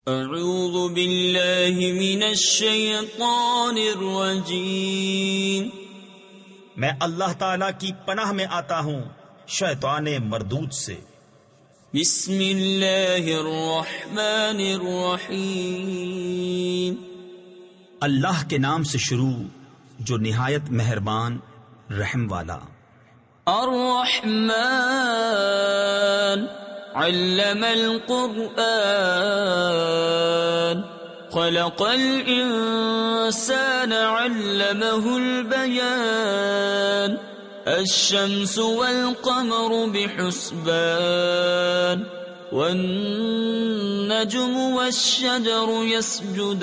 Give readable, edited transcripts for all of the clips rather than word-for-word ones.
اعوذ باللہ من الشیطان الرجیم، میں اللہ تعالی کی پناہ میں آتا ہوں شیطان مردود سے۔ بسم اللہ الرحمن الرحیم، اللہ کے نام سے شروع جو نہایت مہربان رحم والا۔ الرحمن علم القرآن خلق الإنسان علمه البيان الشمس والقمر بحسبان والنجم والشجر يسجدان۔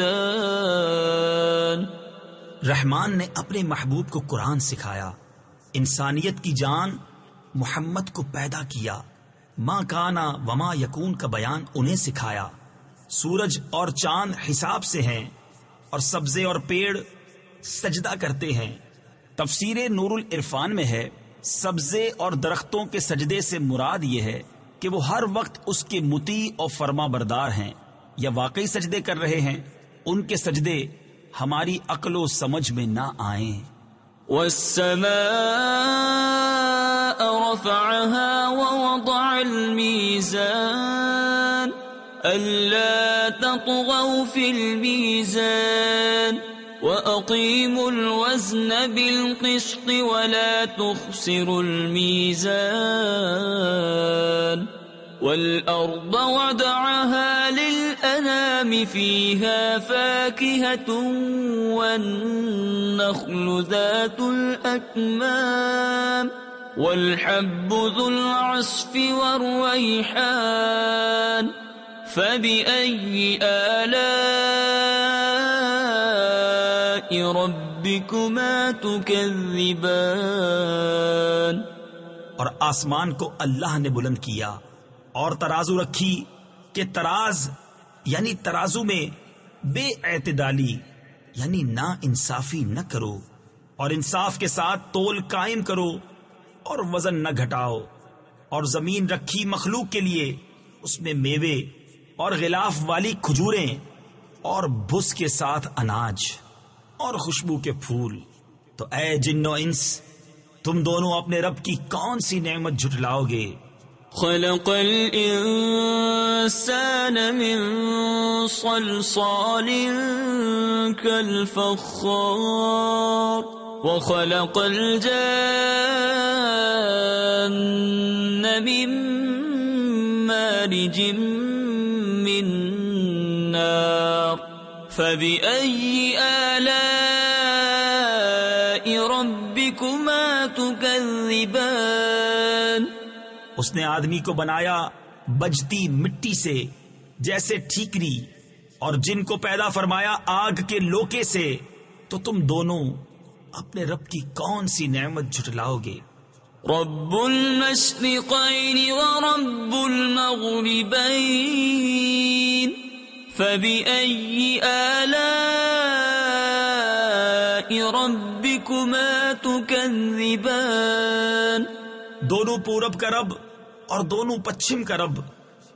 رحمان نے اپنے محبوب کو قرآن سکھایا، انسانیت کی جان محمد کو پیدا کیا، ماں کانا وما یکون کا بیان انہیں سکھایا۔ سورج اور چاند حساب سے ہیں اور سبزے اور پیڑ سجدہ کرتے ہیں۔ تفسیر نور العرفان میں ہے، سبزے اور درختوں کے سجدے سے مراد یہ ہے کہ وہ ہر وقت اس کے مطیع اور فرما بردار ہیں یا واقعی سجدے کر رہے ہیں۔ ان کے سجدے ہماری عقل و سمجھ میں نہ آئیں۔ والسماء رفعها ووضع الميزان ألا تطغوا في الميزان وأقيموا الوزن بالقسط ولا تخسروا الميزان والأرض وضعها للأنام فيها فاكهة والنخل ذات الأكمام والحب ذو العصف والريحان فبأي آلاء ربكما تكذبان۔ اور آسمان کو اللہ نے بلند کیا اور ترازو رکھی کہ تراز یعنی ترازو میں بے اعتدالی یعنی نا انصافی نہ کرو، اور انصاف کے ساتھ تول قائم کرو اور وزن نہ گھٹاؤ۔ اور زمین رکھی مخلوق کے لیے، اس میں میوے اور غلاف والی کھجوریں اور بھس کے ساتھ اناج اور خوشبو کے پھول۔ تو اے جن و انس، تم دونوں اپنے رب کی کون سی نعمت جھٹلاؤ گے؟ خلق الإنسان من صلصال كالفخار وخلق الجان من مارج من نار فبأي آلاء ربكما تكذبان۔ اس نے آدمی کو بنایا بجتی مٹی سے جیسے ٹھیکری، اور جن کو پیدا فرمایا آگ کے لوکے سے، تو تم دونوں اپنے رب کی کون سی نعمت جھٹلاؤ گے؟ رب المشرقین ورب المغربین فبأي آلاء ربكما تكذبان۔ دونوں پورب کا رب اور دونوں پچھم کا رب،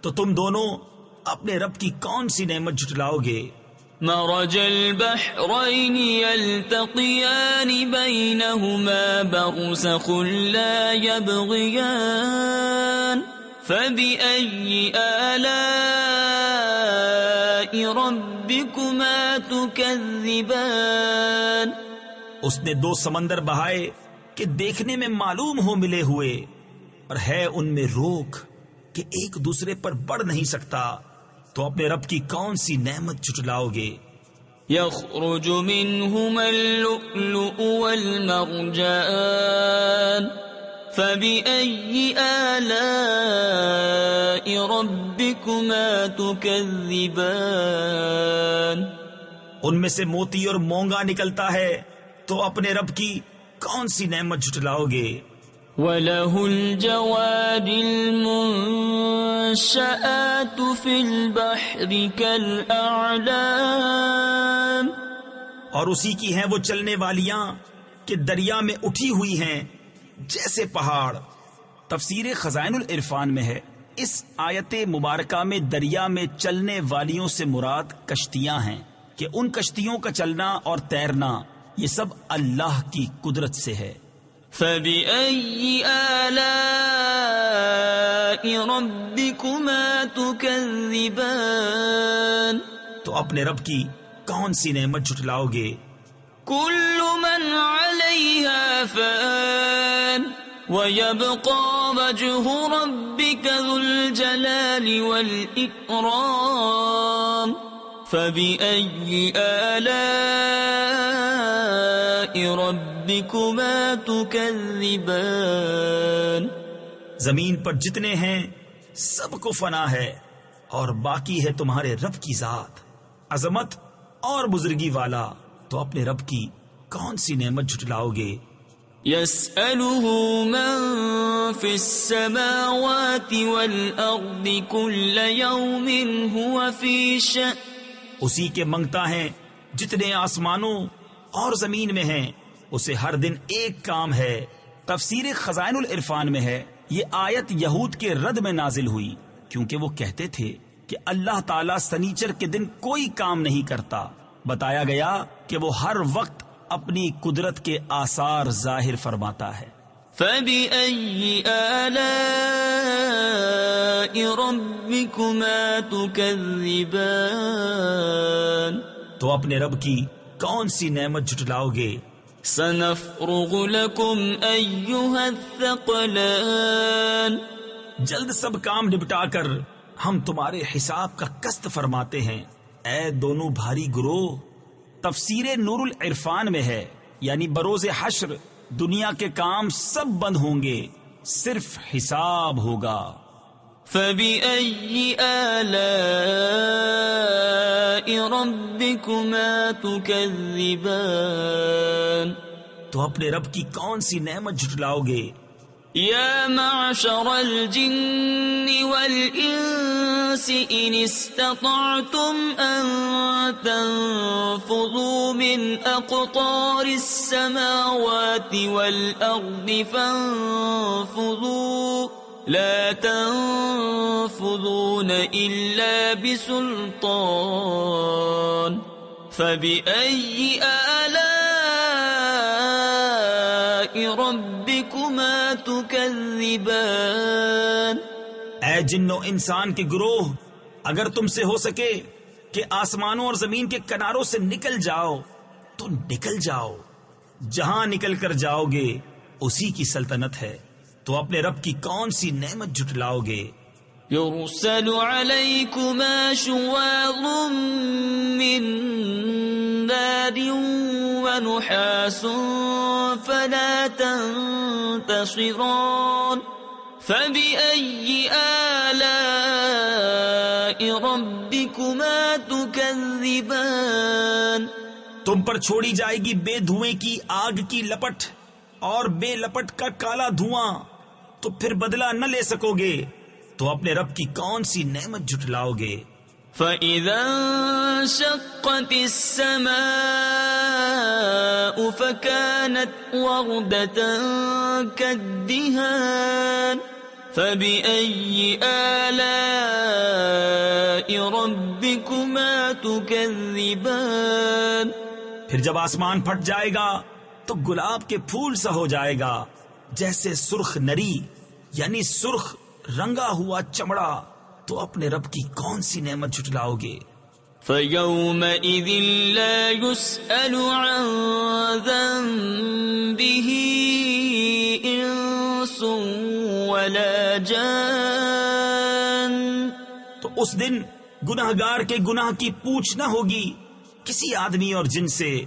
تو تم دونوں اپنے رب کی کون سی نعمت جھٹلاؤ گے؟ مرج البحرین یلتقیان بینہما برزخ لا یبغیان فبأي آلاء ربكما تكذبان۔ اس نے دو سمندر بہائے کہ دیکھنے میں معلوم ہو ملے ہوئے، اور ہے ان میں روک کہ ایک دوسرے پر بڑھ نہیں سکتا، تو اپنے رب کی کون سی نعمت جھٹلاؤ گے؟ یخرج منہما اللؤلؤ والمرجان فبأي آلاء ربكما تكذبان۔ ان میں سے موتی اور مونگا نکلتا ہے، تو اپنے رب کی کون سی نعمت جھٹلاؤ گے؟ وَلَهُ الْجَوَارِ الْمُنشَآتُ فِي الْبَحْرِ كَالْأَعْلَامِ، اور اسی کی ہیں وہ چلنے والیاں کہ دریا میں اٹھی ہوئی ہیں جیسے پہاڑ۔ تفسیر خزائن العرفان میں ہے اس آیت مبارکہ میں دریا میں چلنے والیوں سے مراد کشتیاں ہیں کہ ان کشتیوں کا چلنا اور تیرنا یہ سب اللہ کی قدرت سے ہے۔ فَبِأَيِّ آلَاءِ رَبِّكُمَا تُكَذِّبَانِ تو اپنے رب کی کون سی نعمت جھٹلاؤ گے؟ كُلُّ مَنْ عَلَيْهَا فَانٍ وَيَبْقَى وَجْهُ رَبِّكَ ذُو الْجَلَالِ وَالْإِكْرَامِ فَبِأَيِّ آلَاءِ رَبِّكُمَا تُكَذِّبَانِ زمین پر جتنے ہیں سب کو فنا ہے اور باقی ہے تمہارے رب کی ذات عظمت اور بزرگی والا، تو اپنے رب کی کون سی نعمت جھٹلاؤ گے؟ يَسْأَلُهُ مَن فِي السَّمَاوَاتِ وَالْأَرْضِ كُلَّ يَوْمٍ هُوَ فِي شَأْنٍ اسی کے منگتا ہے جتنے آسمانوں اور زمین میں ہیں، اسے ہر دن ایک کام ہے۔ تفسیر خزائن العرفان میں ہے یہ آیت یہود کے رد میں نازل ہوئی کیونکہ وہ کہتے تھے کہ اللہ تعالیٰ سنیچر کے دن کوئی کام نہیں کرتا۔ بتایا گیا کہ وہ ہر وقت اپنی قدرت کے آثار ظاہر فرماتا ہے۔ فَبِأَيِّ آلَاءِ رَبِّكُمَا تُكَذِّبَانِ تو اپنے رب کی کون سی نعمت جھٹلاؤ گے؟ سَنَفْرُغُ لَكُمْ أَيُّهَا الثَّقَلَانِ جلد سب کام نپٹا کر ہم تمہارے حساب کا قسط فرماتے ہیں، اے دونوں بھاری گروہ۔ تفسیر نور العرفان میں ہے یعنی بروز حشر دنیا کے کام سب بند ہوں گے، صرف حساب ہوگا۔ فَبِأَيِّ آلَاءِ رَبِّكُمَا تُكَذِّبَانِ تو اپنے رب کی کون سی نعمت جھٹلاؤ گے؟ يا معشر الجن والإنس إن استطعتم أن تنفذوا من أقطار السماوات والأرض فانفذوا لا تنفذون إلا بسلطان فبأي آلاء ربكما تكذبان اے جنو انسان کے گروہ، اگر تم سے ہو سکے کہ آسمانوں اور زمین کے کناروں سے نکل جاؤ تو نکل جاؤ، جہاں نکل کر جاؤ گے اسی کی سلطنت ہے، تو اپنے رب کی کون سی نعمت جھٹلاؤ گے؟ يرسل عليكما شواظ من نار ونحاس فلا تنتصران فبأي آلاء ربكما تكذبان تم پر چھوڑی جائے گی بے دھوئیں کی آگ کی لپٹ اور بے لپٹ کا کالا دھواں، تو پھر بدلہ نہ لے سکو گے، تو اپنے رب کی کون سی نعمت جھٹلاؤ گے؟ فَإِذَا انشَقَّتِ السَّمَاءُ فَكَانَتْ وَرْدَةً كَالدِّهَانِ فَبِأَيِّ آلَاءِ رَبِّكُمَا تُكَذِّبَانِ پھر جب آسمان پھٹ جائے گا تو گلاب کے پھول سا ہو جائے گا، جیسے سرخ نری یعنی سرخ رنگا ہوا چمڑا، تو اپنے رب کی کون سی نعمت جھٹلاؤ گے؟ فَيَوْمَئِذٍ لَا يُسْأَلُ عَنْ ذَنبِهِ إِنسٌ وَلَا جَانٌ تو اس دن گناہگار کے گناہ کی پوچھ نہ ہوگی کسی آدمی اور جن سے۔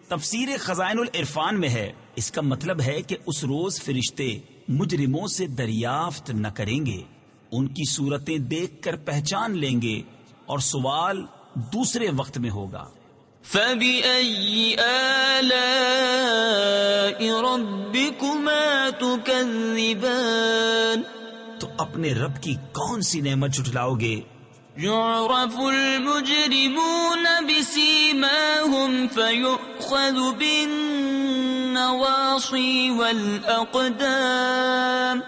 تفسیر خزائن العرفان میں ہے اس کا مطلب ہے کہ اس روز فرشتے مجرموں سے دریافت نہ کریں گے، ان کی صورتیں دیکھ کر پہچان لیں گے اور سوال دوسرے وقت میں ہوگا۔ فَبِأَيِّ آلَاءِ رَبِّكُمَا تُكَذِّبَانِ تو اپنے رب کی کون سی نعمت جھٹلاؤ گے؟ يُعْرَفُ الْمُجْرِمُونَ بِسِيمَاهُمْ فَيُؤْخَذُ بِالنَّوَاصِي وَالْأَقْدَامِ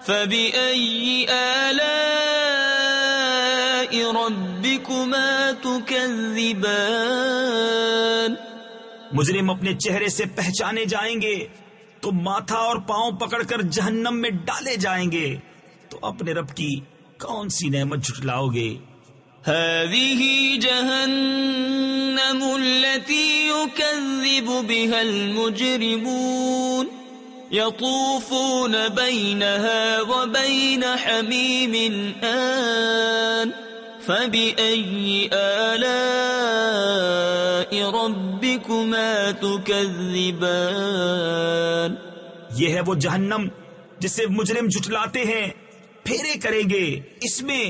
فبأي آلاء ربكما تكذبان مجرم اپنے چہرے سے پہچانے جائیں گے تو ماتھا اور پاؤں پکڑ کر جہنم میں ڈالے جائیں گے، تو اپنے رب کی کون سی نعمت جھٹلاؤ گے؟ هذه جهنم التي يكذب بها المجرمون يطوفون بينها وبين حميم آن فبأي آلاء ربكما تكذبان یہ ہے وہ جہنم جسے مجرم جھٹلاتے ہیں، پھیرے کریں گے اس میں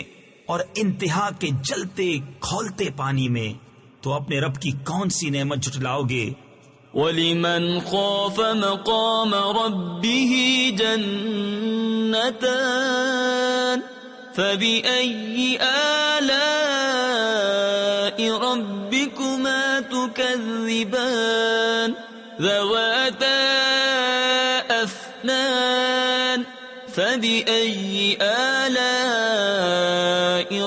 اور انتہا کے جلتے کھولتے پانی میں، تو اپنے رب کی کون سی نعمت جھٹلاؤ گے؟ وَلِمَنْ خَافَ مَقَامَ رَبِّهِ جَنَّتَانِ فَبِأَيِّ آلَاءِ رَبِّكُمَا تُكَذِّبَانِ ذَوَاتَا أَفْنَانٍ فَبِأَيِّ آلَاءِ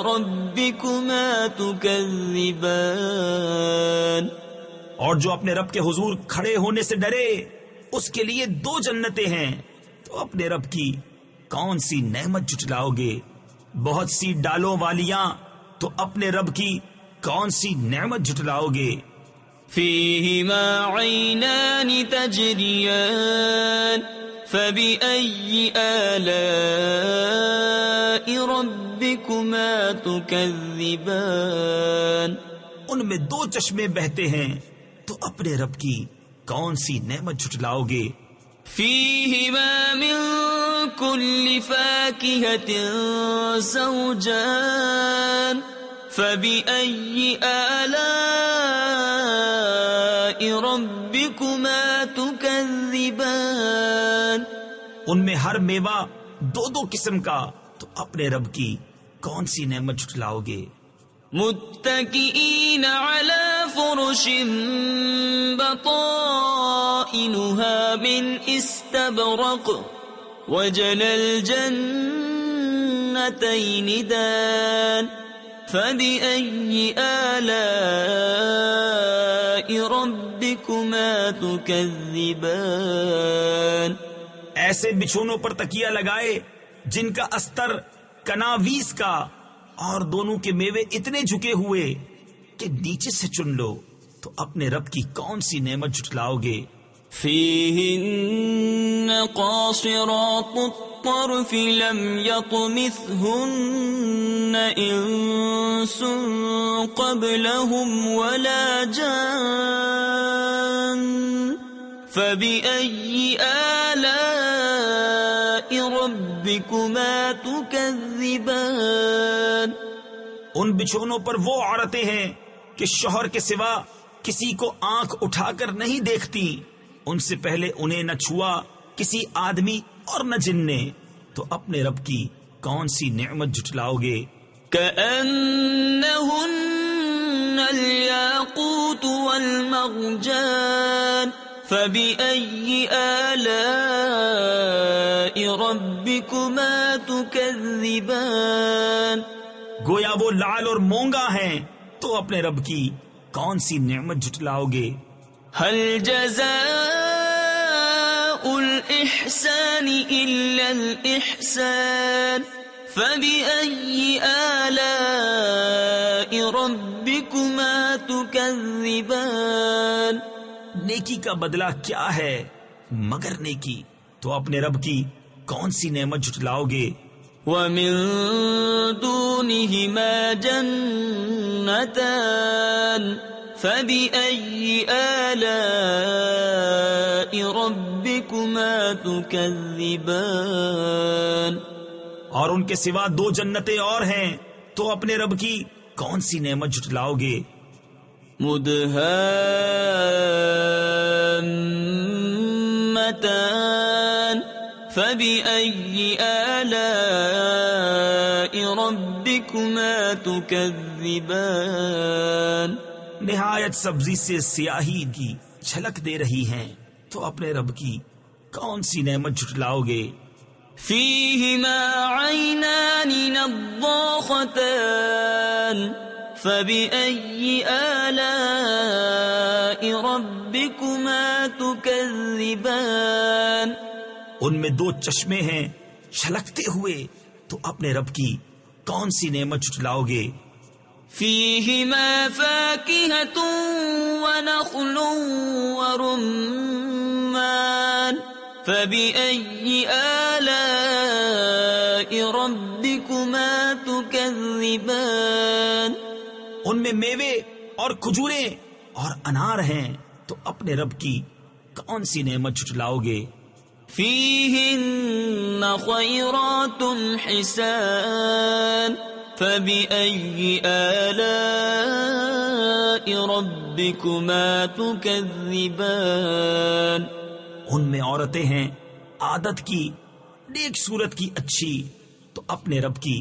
رَبِّكُمَا تُكَذِّبَانِ اور جو اپنے رب کے حضور کھڑے ہونے سے ڈرے اس کے لیے 2 جنتیں ہیں، تو اپنے رب کی کون سی نعمت جھٹلاؤ گے؟ بہت سی ڈالوں والیاں، تو اپنے رب کی کون سی نعمت جھٹلاؤ گے؟ فِيهِمَا عَيْنَانِ تَجْرِيَانِ فَبِأَيِّ آلَاءِ رَبِّكُمَا تُكَذِّبَانِ ان میں 2 چشمے بہتے ہیں، تو اپنے رب کی کون سی نعمت جھٹلاؤ گے؟ فِيهِمَا مِن كُلِّ فَاكِهَةٍ زَوْجَانِ فَبِأَيِّ آلَاءِ رَبِّكُمَا تُكَذِّبَانِ ان میں ہر میوہ 2 قسم کا، تو اپنے رب کی کون سی نعمت جھٹلاؤ گے؟ متكئين على فرش بطائنها من استبرق وجنى الجنتين دان فبأي آلاء ربكما تكذبان ایسے بچھونوں پر تکیہ لگائے جن کا استر کناویس کا، اور دونوں کے میوے اتنے جھکے ہوئے کہ نیچے سے چن لو، تو اپنے رب کی کون سی نعمت جھٹلاؤ گے؟ فِيهِنَّ قَاصِرَاتُ الطَّرْفِ لَمْ يَطْمِثْهُنَّ إِنسٌ قَبْلَهُمْ وَلَا جَانٌّ فَبِأَيِّ آلَاءِ رَبِّكُمَا تُكَذِّبَانِ ان بچھونوں پر وہ عورتیں ہیں کہ شوہر کے سوا کسی کو آنکھ اٹھا کر نہیں دیکھتی، ان سے پہلے انہیں نہ چھوا کسی آدمی اور نہ جن نے، تو اپنے رب کی کون سی نعمت جھٹلاؤ گے؟ كَأَنَّهُنَّ الْيَاقُوتُ وَالْمَرْجَانُ فَبِأَيِّ آلَاءِ رَبِّكُمَا تُكَذِّبَانِ گویا وہ لعل اور مونگا ہیں، تو اپنے رب کی کون سی نعمت جھٹلاؤ گے؟ هَلْ جَزَاءُ الْإِحْسَانِ إِلَّا الْإِحْسَانُ فَبِأَيِّ آلَاءِ رَبِّكُمَا تُكَذِّبَانِ نیکی کا بدلہ کیا ہے مگر نیکی، تو اپنے رب کی کون سی نعمت جھٹلاؤ گے؟ وَمِن دُونِهِمَا جَنَّتَانِ فَبِأَيِّ آلَاءِ رَبِّكُمَا تُكَذِّبَانِ اور ان کے سوا 2 جنتیں اور ہیں، تو اپنے رب کی کون سی نعمت جھٹلاؤ گے؟ مُدْهَامَّتَانِ فَبِأَيِّ آلَاءِ رَبِّكُمَا تُكَذِّبَانِ نہایت سبزی سے سیاہی کی جھلک دے رہی ہیں، تو اپنے رب کی کون سی نعمت جھٹلاؤ گے؟ فيهما عينان نضاختان فبأي آلاء ربكما تكذبان ان میں دو چشمے ہیں چھلکتے ہوئے، تو اپنے رب کی کون سی نعمت جھٹلاؤ گے؟ فيهما فاكهة ونخل ورمان فبأي آلاء ربكما تكذبان ان میں میوے اور کھجوریں اور انار ہیں، تو اپنے رب کی کون سی نعمت جھٹلاؤ گے؟ فيهن خيرات حسان فبأي آلاء ربكما تكذبان ان میں عورتیں ہیں عادت کی، نیک صورت کی اچھی، تو اپنے رب کی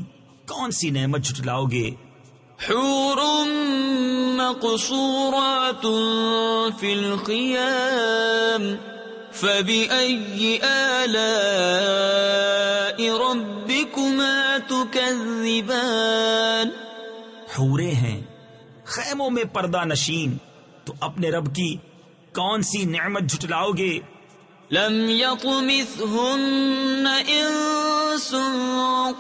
کون سی نعمت جھٹلاؤ گے؟ حور مقصورات في الخيام فبأي آلاء ربكما تكذبان حوریں ہیں خیموں میں پردہ نشین، تو اپنے رب کی کون سی نعمت جھٹلاؤ گے؟ لم يطمثهن انس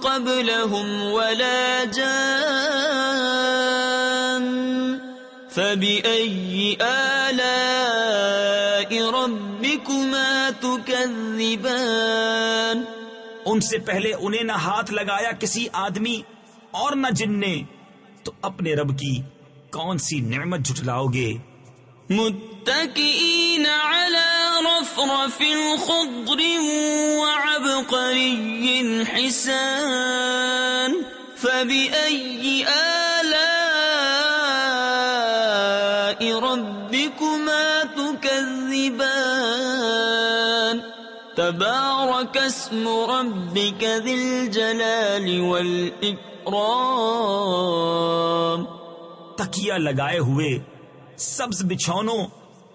قبلهم ولا جان فبأي آلاء ربكما تكذبان ان سے پہلے انہیں نہ ہاتھ لگایا کسی آدمی اور نہ جن نے، تو اپنے رب کی کون سی نعمت جھٹلاؤ گے؟ متكئين على رفرف خضر وعبقري حسان فبأي آلاء ربكما تكذبان تبارك اسم ربك ذي الجلال والإكرام تکیہ لگائے ہوئے سبز بچھونوں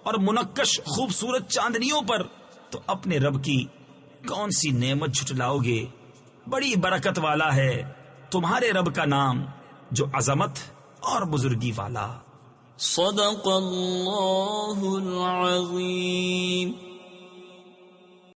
اور منقش خوبصورت چاندنیوں پر، تو اپنے رب کی کون سی نعمت جھٹلاؤ گے؟ بڑی برکت والا ہے تمہارے رب کا نام، جو عظمت اور بزرگی والا۔ صدق اللہ العظیم۔